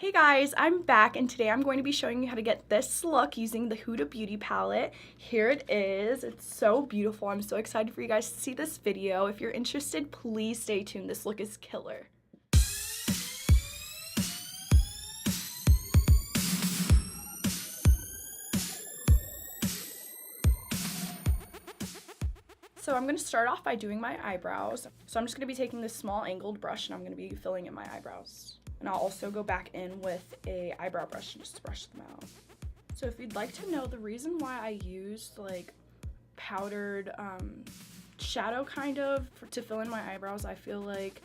Hey guys, I'm back and today I'm going to be showing you how to get this look using the Huda Beauty palette. Here it is. It's so beautiful. I'm so excited for you guys to see this video. If you're interested, please stay tuned. This look is killer. So I'm going to start off by doing my eyebrows. So I'm just going to be taking this small angled brush and I'm going to be filling in my eyebrows. And I'll also go back in with a eyebrow brush and just brush them out. So if you'd like to know the reason why I used like powdered shadow kind of to fill in my eyebrows, I feel like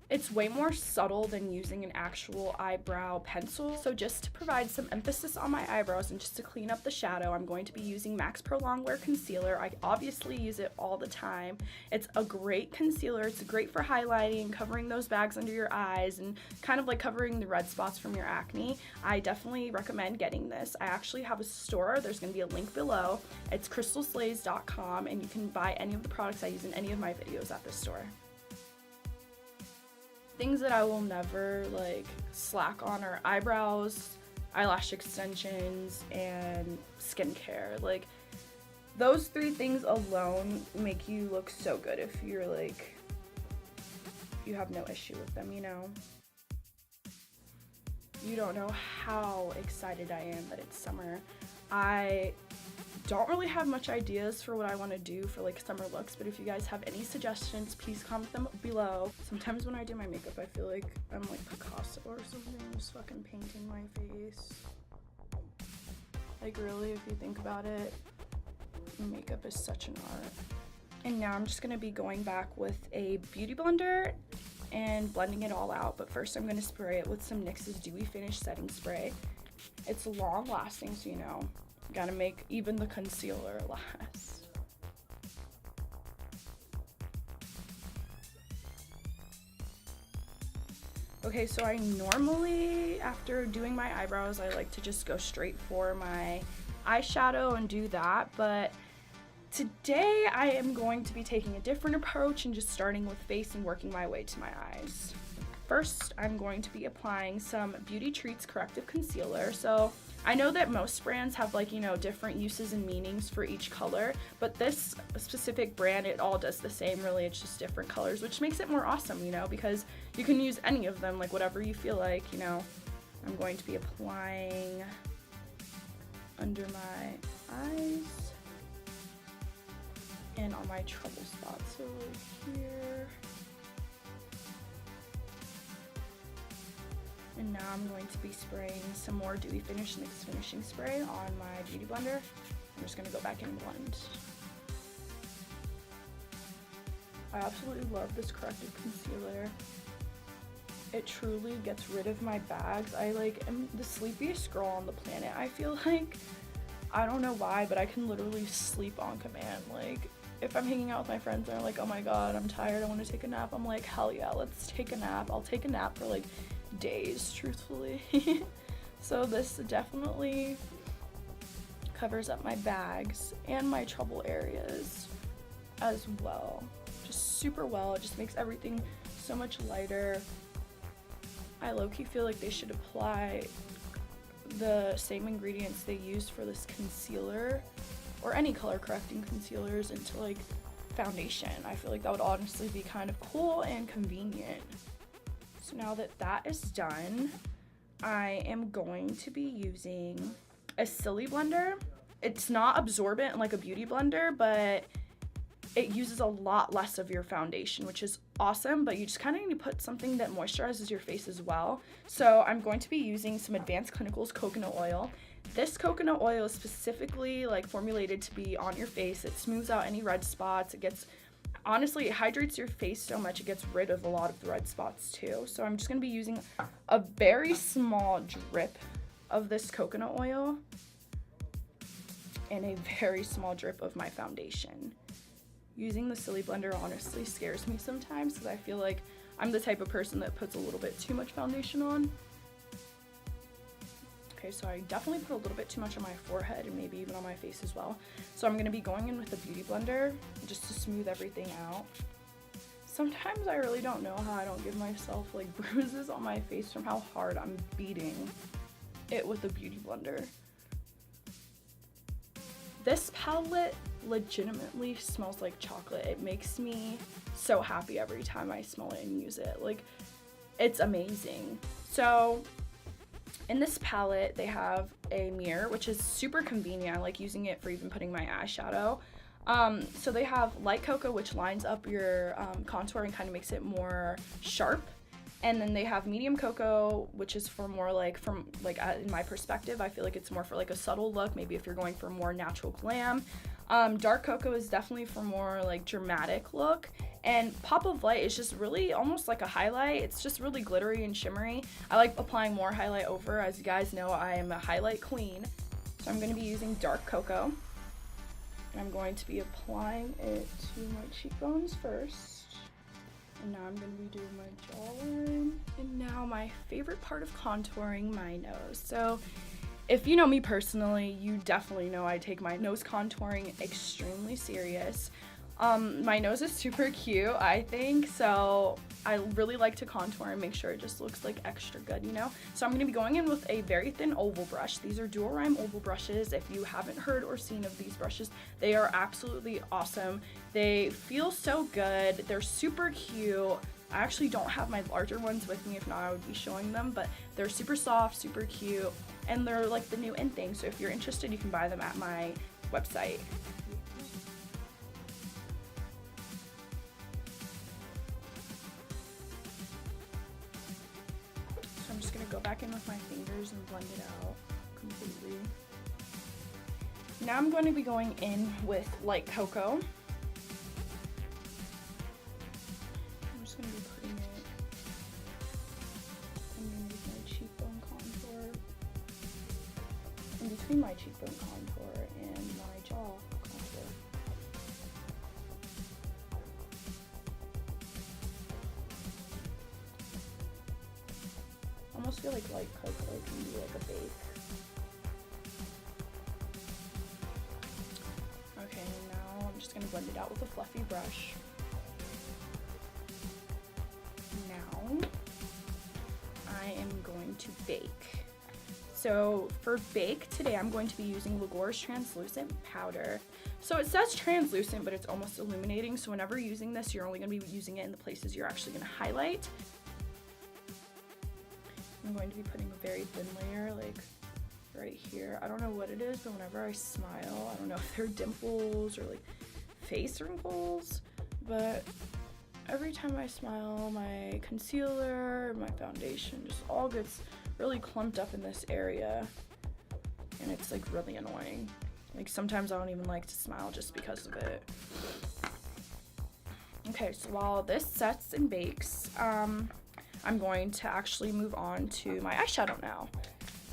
it's way more subtle than using an actual eyebrow pencil. So just to provide some emphasis on my eyebrows and just to clean up the shadow, I'm going to be using MAC's Pro Longwear Concealer. I obviously use it all the time. It's a great concealer. It's great for highlighting, covering those bags under your eyes, and kind of like covering the red spots from your acne. I definitely recommend getting this. I actually have a store. There's going to be a link below. It's KrystalSlays.com, and you can buy any of the products I use in any of my videos at this store. Things that I will never like slack on are eyebrows, eyelash extensions, and skincare. Like those three things alone make you look so good if you're like, you have no issue with them, you know? You don't know how excited I am that it's summer. I don't really have much ideas for what I want to do for like summer looks, but if you guys have any suggestions, please comment them below. Sometimes when I do my makeup, I feel like I'm like Picasso or something, just fucking painting my face. Like really, if you think about it, makeup is such an art. And now I'm just going to be going back with a beauty blender and blending it all out, but first I'm going to spray it with some NYX's Dewy Finish Setting Spray. It's long lasting, so you know, gotta make even the concealer last. Okay, so I normally, after doing my eyebrows, I like to just go straight for my eyeshadow and do that, but today I am going to be taking a different approach and just starting with face and working my way to my eyes. First, I'm going to be applying some Beauty Treats Corrective Concealer. So I know that most brands have like, you know, different uses and meanings for each color, but this specific brand, it all does the same really. It's just different colors, which makes it more awesome, you know, because you can use any of them, like whatever you feel like, you know. I'm going to be applying under my eyes and on my trouble spots, so right here. And now I'm going to be spraying some more Dewy Finish NYX Finishing Spray on my beauty blender. I'm just going to go back in and blend. I absolutely love this corrective concealer. It truly gets rid of my bags. I like am the sleepiest girl on the planet. I feel like, I don't know why, but I can literally sleep on command. Like if I'm hanging out with my friends and they're like, oh my god, I'm tired, I want to take a nap, I'm like, hell yeah, let's take a nap. I'll take a nap for like days, truthfully. So this definitely covers up my bags and my trouble areas as well, just super well. It just makes everything so much lighter. I low-key feel like they should apply the same ingredients they use for this concealer or any color correcting concealers into like foundation. I feel like that would honestly be kind of cool and convenient. So now that that is done, I am going to be using a Silly blender. It's not absorbent like a beauty blender, but it uses a lot less of your foundation, which is awesome, but you just kind of need to put something that moisturizes your face as well. So I'm going to be using some Advanced Clinicals coconut oil. This coconut oil is specifically like formulated to be on your face. It smooths out any red spots. Honestly, it hydrates your face so much it gets rid of a lot of the red spots too. So I'm just going to be using a very small drip of this coconut oil and a very small drip of my foundation. Using the Silly blender honestly scares me sometimes because I feel like I'm the type of person that puts a little bit too much foundation on. Okay, so I definitely put a little bit too much on my forehead and maybe even on my face as well. So I'm going to be going in with a beauty blender just to smooth everything out. Sometimes I really don't know how I don't give myself like bruises on my face from how hard I'm beating it with a beauty blender. This palette legitimately smells like chocolate. It makes me so happy every time I smell it and use it. Like, it's amazing. So in this palette, they have a mirror, which is super convenient. I like using it for even putting my eyeshadow. So they have light cocoa, which lines up your contour and kind of makes it more sharp. And then they have medium cocoa, which is for more like, in my perspective, I feel like it's more for like a subtle look, maybe if you're going for more natural glam. Dark cocoa is definitely for more like dramatic look. And Pop of Light is just really almost like a highlight. It's just really glittery and shimmery. I like applying more highlight over. As you guys know, I am a highlight queen. So I'm going to be using dark cocoa. And I'm going to be applying it to my cheekbones first. And now I'm going to be doing my jawline. And now my favorite part of contouring, my nose. So if you know me personally, you definitely know I take my nose contouring extremely serious. My nose is super cute, I think, so I really like to contour and make sure it just looks like extra good, you know? So I'm going to be going in with a very thin oval brush. These are Duorime Oval Brushes. If you haven't heard or seen of these brushes, they are absolutely awesome. They feel so good. They're super cute. I actually don't have my larger ones with me. If not, I would be showing them, but they're super soft, super cute, and they're like the new in thing. So if you're interested, you can buy them at my website. I'm just going to go back in with my fingers and blend it out completely. Now I'm going to be going in with light cocoa. I'm just going to be putting it underneath my cheekbone contour, in between my cheekbone contour and my jaw contour. I almost feel like light cocoa can be like a bake. Okay, now I'm just going to blend it out with a fluffy brush. Now I am going to bake. So for bake today, I'm going to be using Lagor's translucent powder. So it says translucent, but it's almost illuminating. So whenever you're using this, you're only going to be using it in the places you're actually going to highlight. I'm going to be putting a very thin layer, like right here. I don't know what it is, but whenever I smile, I don't know if they're dimples or like face wrinkles, but every time I smile, my concealer, my foundation just all gets really clumped up in this area, and it's like really annoying. Like sometimes I don't even like to smile just because of it. Okay, so while this sets and bakes, I'm going to actually move on to my eyeshadow now.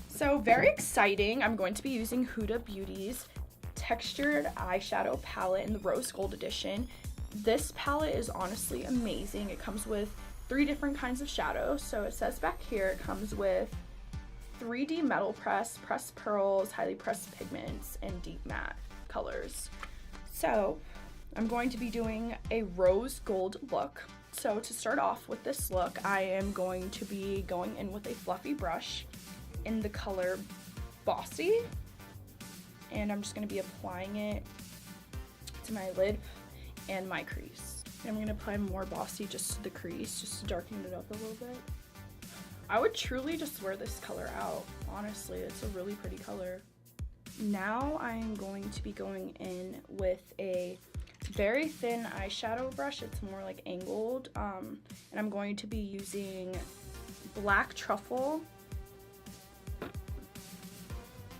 So very exciting, I'm going to be using Huda Beauty's textured eyeshadow palette in the Rose Gold edition. This palette is honestly amazing. It comes with 3 different kinds of shadows. So it says back here it comes with 3D metal press, pressed pearls, highly pressed pigments, and deep matte colors. So I'm going to be doing a rose gold look. So to start off with this look, I am going to be going in with a fluffy brush in the color Bossy, and I'm just going to be applying it to my lid and my crease. And I'm going to apply more Bossy just to the crease, just to darken it up a little bit. I would truly just wear this color out, honestly. It's a really pretty color. Now I'm going to be going in with a very thin eyeshadow brush. It's more like angled, and I'm going to be using Black Truffle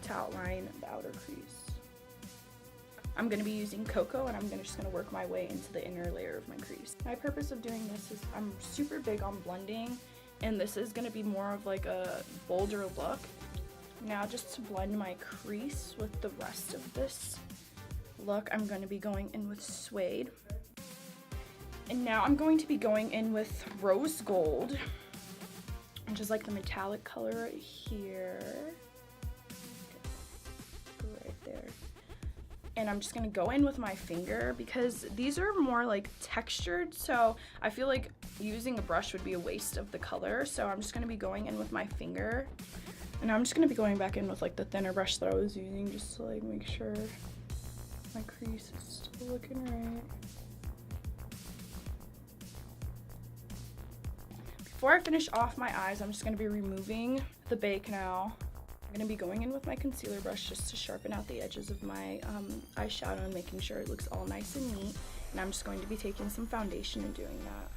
to outline the outer crease. I'm going to be using Cocoa, and I'm just going to work my way into the inner layer of my crease. My purpose of doing this is I'm super big on blending, and this is going to be more of like a bolder look. Now just to blend my crease with the rest of this look, I'm going to be going in with Suede. And now I'm going to be going in with Rose Gold, which is like the metallic color right here. Right there. And I'm just gonna go in with my finger because these are more like textured, so I feel like using a brush would be a waste of the color. So I'm just gonna be going in with my finger, and I'm just gonna be going back in with like the thinner brush that I was using just to like make sure my crease is still looking right. Before I finish off my eyes, I'm just gonna be removing the bake now. I'm gonna be going in with my concealer brush just to sharpen out the edges of my eyeshadow and making sure it looks all nice and neat. And I'm just going to be taking some foundation and doing that.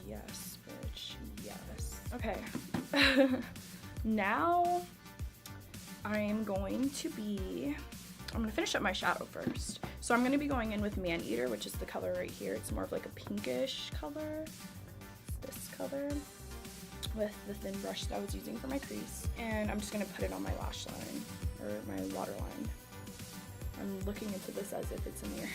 Yes, bitch, yes. Okay. Now I'm gonna finish up my shadow first. So I'm gonna be going in with Man Eater, which is the color right here. It's more of like a pinkish color. It's this color with the thin brush that I was using for my crease. And I'm just gonna put it on my lash line, or my waterline. I'm looking into this as if it's a mirror.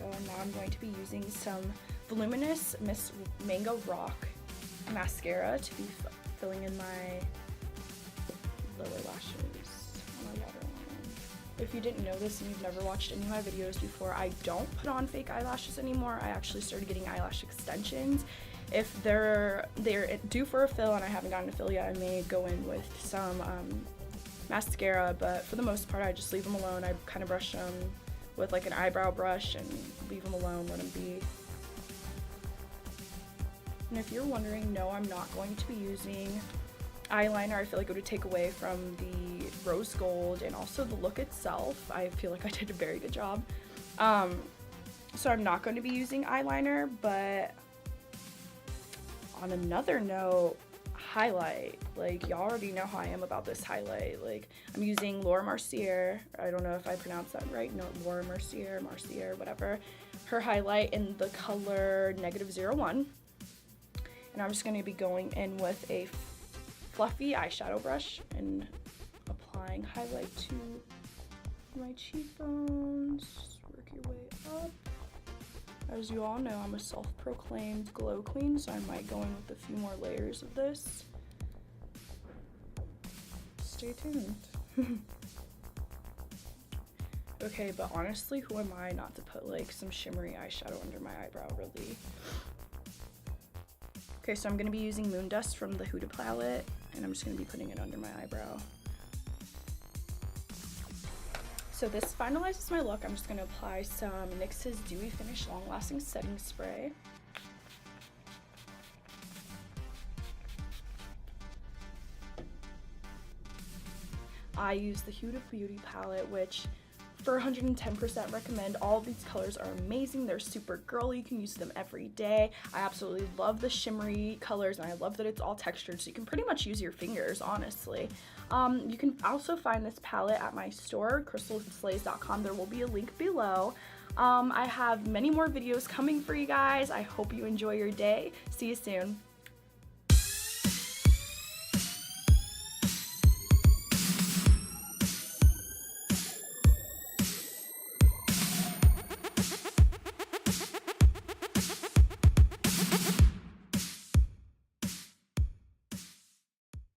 And now I'm going to be using some voluminous Miss Mango Rock mascara to be filling in my lower lashes on my waterline. If you didn't know this and you've never watched any of my videos before, I don't put on fake eyelashes anymore. I actually started getting eyelash extensions. If they're due for a fill and I haven't gotten a fill yet, I may go in with some mascara, but for the most part I just leave them alone. I kind of brush them with like an eyebrow brush and leave them alone, let them be. And if you're wondering, no, I'm not going to be using eyeliner. I feel like it would take away from the rose gold and also the look itself. I feel like I did a very good job. So I'm not going to be using eyeliner, but on another note, highlight. Like, y'all already know how I am about this highlight. Like, I'm using Laura Mercier. I don't know if I pronounced that right. No, Laura Mercier, whatever. Her highlight in the color -01. And I'm just going to be going in with a fluffy eyeshadow brush and applying highlight to my cheekbones. Just work your way up. As you all know, I'm a self-proclaimed glow queen, so I might go in with a few more layers of this. Stay tuned. Okay, but honestly, who am I not to put like some shimmery eyeshadow under my eyebrow, really? Okay, so I'm going to be using Moon Dust from the Huda palette, and I'm just going to be putting it under my eyebrow. So this finalizes my look. I'm just going to apply some NYX's Dewy Finish Long Lasting Setting Spray. I use the Huda Beauty palette, which for 110% recommend. All of these colors are amazing. They're super girly. You can use them every day. I absolutely love the shimmery colors, and I love that it's all textured, so you can pretty much use your fingers, honestly. You can also find this palette at my store, KrystalSlays.com. There will be a link below. I have many more videos coming for you guys. I hope you enjoy your day. See you soon.